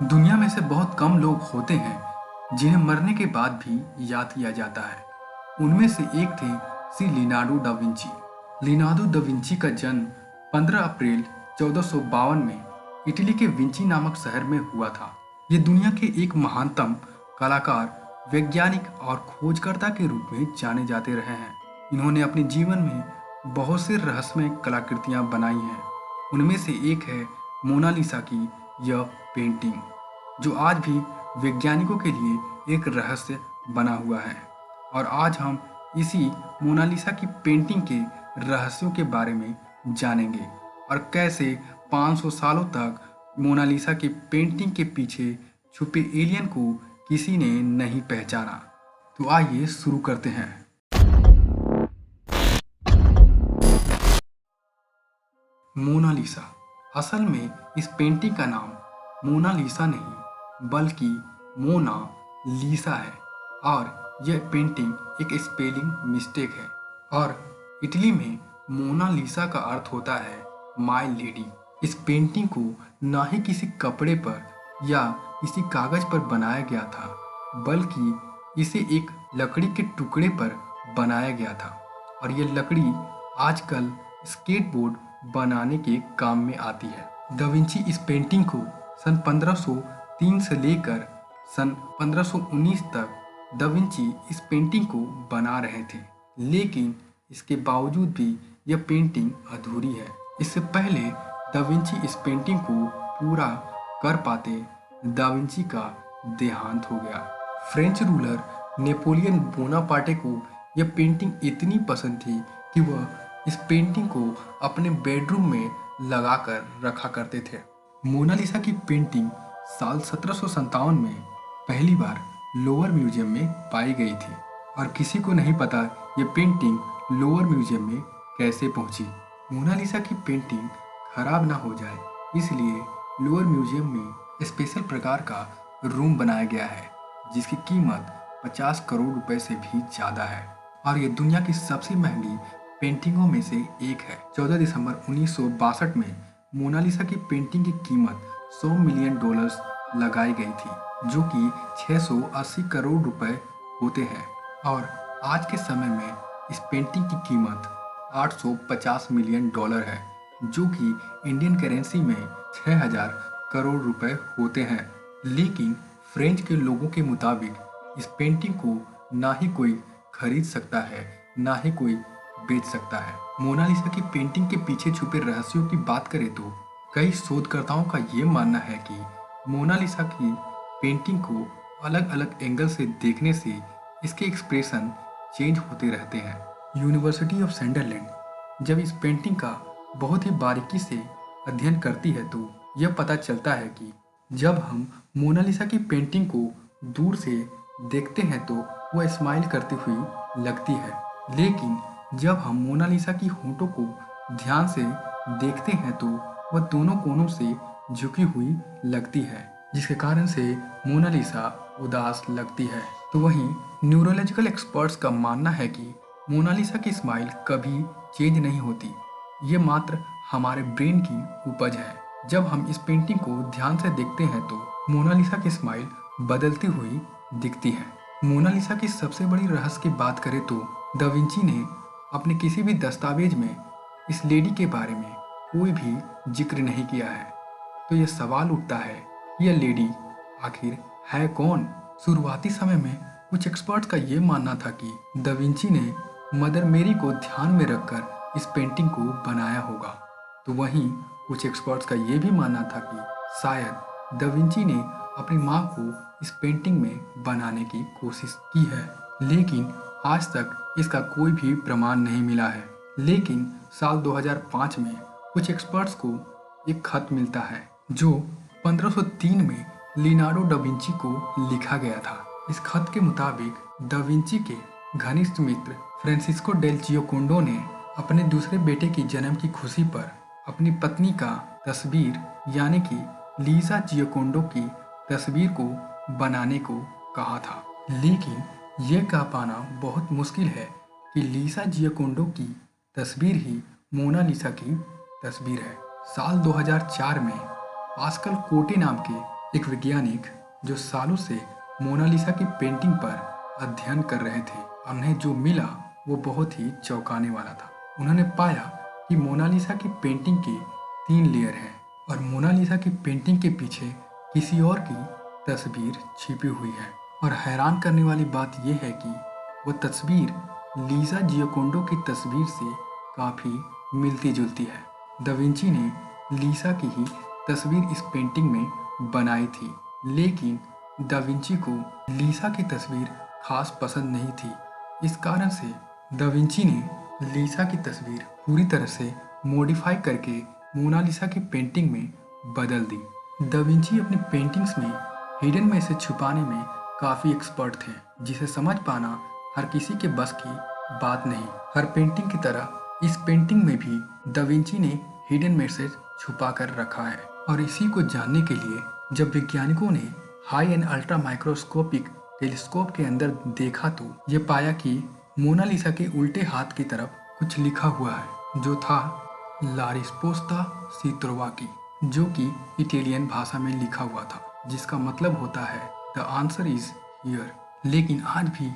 दुनिया में से बहुत कम लोग होते हैं जिन्हें मरने के बाद भी याद किया जाता है। उनमें से एक थे Shri Leonardo da Vinci. Leonardo da Vinci का जन्म 15 अप्रैल 1452 में इटली के विंची नामक शहर में हुआ था। ये दुनिया के एक महानतम कलाकार, वैज्ञानिक और खोजकर्ता के रूप में जाने जाते रहे हैं। इन्होंने अपने जीवन में बहुत से रहस्यमय कलाकृतियां बनाई हैं। उनमें से एक है मोनालिसा की यह पेंटिंग, जो आज भी वैज्ञानिकों के लिए एक रहस्य बना हुआ है। और आज हम इसी मोनालिसा की पेंटिंग के रहस्यों के बारे में जानेंगे और कैसे 500 सालों तक मोनालिसा की पेंटिंग के पीछे छुपे एलियन को किसी ने नहीं पहचाना। तो आइए शुरू करते हैं। मोनालिसा। असल में इस पेंटिंग का नाम मोनालिसा नहीं बल्कि मोना लीसा है और यह पेंटिंग एक स्पेलिंग मिस्टेक है। और इटली में मोनालिसा का अर्थ होता है माय लेडी। इस पेंटिंग को ना ही किसी कपड़े पर या किसी कागज पर बनाया गया था, बल्कि इसे एक लकड़ी के टुकड़े पर बनाया गया था। और यह लकड़ी आजकल स्केटबोर्ड बनाने के काम में आती है। दा विंची इस पेंटिंग को सन 1503 से लेकर सन 1519 तक दा विंची इस पेंटिंग को बना रहे थे, लेकिन इसके बावजूद भी यह पेंटिंग अधूरी है। इससे पहले दा विंची इस पेंटिंग को पूरा कर पाते, दा विंची का देहांत हो गया। फ्रेंच रूलर नेपोलियन बोनापार्टे को यह पेंटिंग इतनी पसंद थी कि वह इस पेंटिंग को अपने बेडरूम में लगाकर रखा करते थे। मोनालिसा की पेंटिंग साल 1757 में पहली बार लोअर म्यूजियम में पाई गई थी और किसी को नहीं पता ये पेंटिंग लोअर म्यूजियम में कैसे पहुंची। मोनालिसा की पेंटिंग खराब ना हो जाए, इसलिए लोअर म्यूजियम में स्पेशल प्रकार का रूम बनाया गया है, जिसकी कीमत 50 करोड़ रुपए से भी ज़्यादा है और ये दुनिया की सबसे महंगी पेंटिंगों में से एक है। 14 दिसंबर 1962 में मोनालिसा की पेंटिंग की कीमत $100 मिलियन लगाई गई थी, जो कि 680 करोड़ रुपए होते हैं। और आज के समय में इस पेंटिंग की कीमत $850 मिलियन है, जो कि इंडियन करेंसी में 6000 करोड़ रुपए होते हैं। लेकिन फ्रेंच के लोगों के मुताबिक इस पेंटिंग को ना ही कोई खरीद सकता है, ना ही कोई बेच सकता है। मोनालिसा की पेंटिंग के पीछे छुपे रहस्यों की बात करें तो कई शोधकर्ताओं का ये मानना है कि मोनालिसा की पेंटिंग को अलग अलग एंगल से देखने से इसके एक्सप्रेशन चेंज होते रहते हैं। यूनिवर्सिटी ऑफ सैंडरलैंड जब इस पेंटिंग का बहुत ही बारीकी से अध्ययन करती है तो यह पता चलता है कि जब हम मोनालिसा की पेंटिंग को दूर से देखते हैं तो वह स्माइल करती हुई लगती है, लेकिन जब हम मोनालिसा की होंठों को ध्यान से देखते हैं तो वह दोनों कोनों से झुकी हुई लगती है, जिसके कारण से मोनालिसा उदास लगती है। तो वहीं न्यूरोलॉजिकल एक्सपर्ट्स का मानना है कि मोनालिसा की स्माइल कभी चेंज नहीं होती, ये मात्र हमारे ब्रेन की उपज है। जब हम इस पेंटिंग को ध्यान से देखते हैं तो मोनालिसा की स्माइल बदलती हुई दिखती है। मोनालिसा की सबसे बड़ी रहस्य की बात करें तो दा विंची ने अपने किसी भी दस्तावेज में इस लेडी के बारे में कोई भी जिक्र नहीं किया है। तो यह सवाल उठता है, यह लेडी आखिर है कौन? शुरुआती समय में कुछ एक्सपर्ट्स का ये मानना था कि दा विंची ने मदर मेरी को ध्यान में रखकर इस पेंटिंग को बनाया होगा। तो वहीं कुछ एक्सपर्ट्स का ये भी मानना था कि शायद दा विंची ने अपनी माँ को इस पेंटिंग में बनाने की कोशिश की है, लेकिन आज तक इसका कोई भी प्रमाण नहीं मिला है। लेकिन साल 2005 में कुछ एक्सपर्ट्स को एक खत मिलता है जो 1503 में लियोनार्डो दा विंची को लिखा गया था। इस खत के मुताबिक दा विंची के घनिष्ठ मित्र फ्रांसिस्को डेल जियोकोंडो ने अपने दूसरे बेटे की जन्म की खुशी पर अपनी पत्नी का तस्वीर यानी कि लीसा जियोकोंडो की तस्वीर को बनाने को कहा था, लेकिन यह कह पाना बहुत मुश्किल है कि लीसा जियोकोंडो की तस्वीर ही मोनालिसा की तस्वीर है। साल 2004 में पास्कल कोटे नाम के एक वैज्ञानिक जो सालों से मोनालिसा की पेंटिंग पर अध्ययन कर रहे थे, उन्हें जो मिला वो बहुत ही चौंकाने वाला था। उन्होंने पाया कि मोनालिसा की पेंटिंग के 3 लेयर हैं और मोनालिसा की पेंटिंग के पीछे किसी और की तस्वीर छिपी हुई है। और हैरान करने वाली बात यह है कि वो तस्वीर लीसा जियोकोंडो की तस्वीर से काफ़ी मिलती जुलती है। दा विंची ने लीसा की ही तस्वीर इस पेंटिंग में बनाई थी, लेकिन दा विंची को लीसा की तस्वीर खास पसंद नहीं थी। इस कारण से दा विंची ने लीसा की तस्वीर पूरी तरह से मॉडिफाई करके मोनालिसा की पेंटिंग में बदल दी। दा विंची अपनी पेंटिंग्स में हिडन मैसेज छुपाने में काफ़ी एक्सपर्ट थे, जिसे समझ पाना हर किसी के बस की बात नहीं। हर पेंटिंग की तरह इस पेंटिंग में भी दा विंची ने हिडन मैसेज छुपा कर रखा है। और इसी को जानने के लिए जब वैज्ञानिकों ने high and ultra microscopic telescope के अंदर देखा तो ये पाया कि मोनालिसा के उल्टे हाथ की तरफ कुछ लिखा हुआ है, जो था ला रिस्पोस्ता सी ट्रोवाकी, जो कि इटालियन भाषा में लिखा हुआ था, जिसका मतलब होता है द आंसर इज हियर। लेकिन आज भी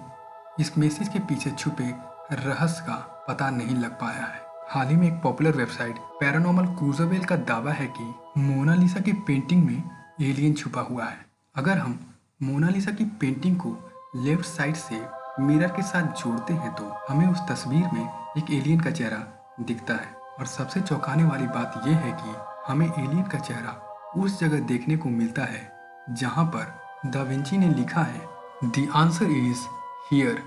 इस मैसेज के पीछे छुपे रहस्य का पता नहीं लग पाया है। हाल ही में एक पॉपुलर वेबसाइट पैरानॉर्मल क्रूजवेल का दावा है कि मोनालिसा की पेंटिंग में एलियन छुपा हुआ है। अगर हम मोनालिसा की पेंटिंग को लेफ्ट साइड से मिरर के साथ जोड़ते हैं तो हमें उस तस्वीर में एक एलियन का चेहरा दिखता है। और सबसे चौंकाने वाली बात यह है कि हमें एलियन का चेहरा उस जगह देखने को मिलता है जहां पर दा विंची ने लिखा है द आंसर इज हियर।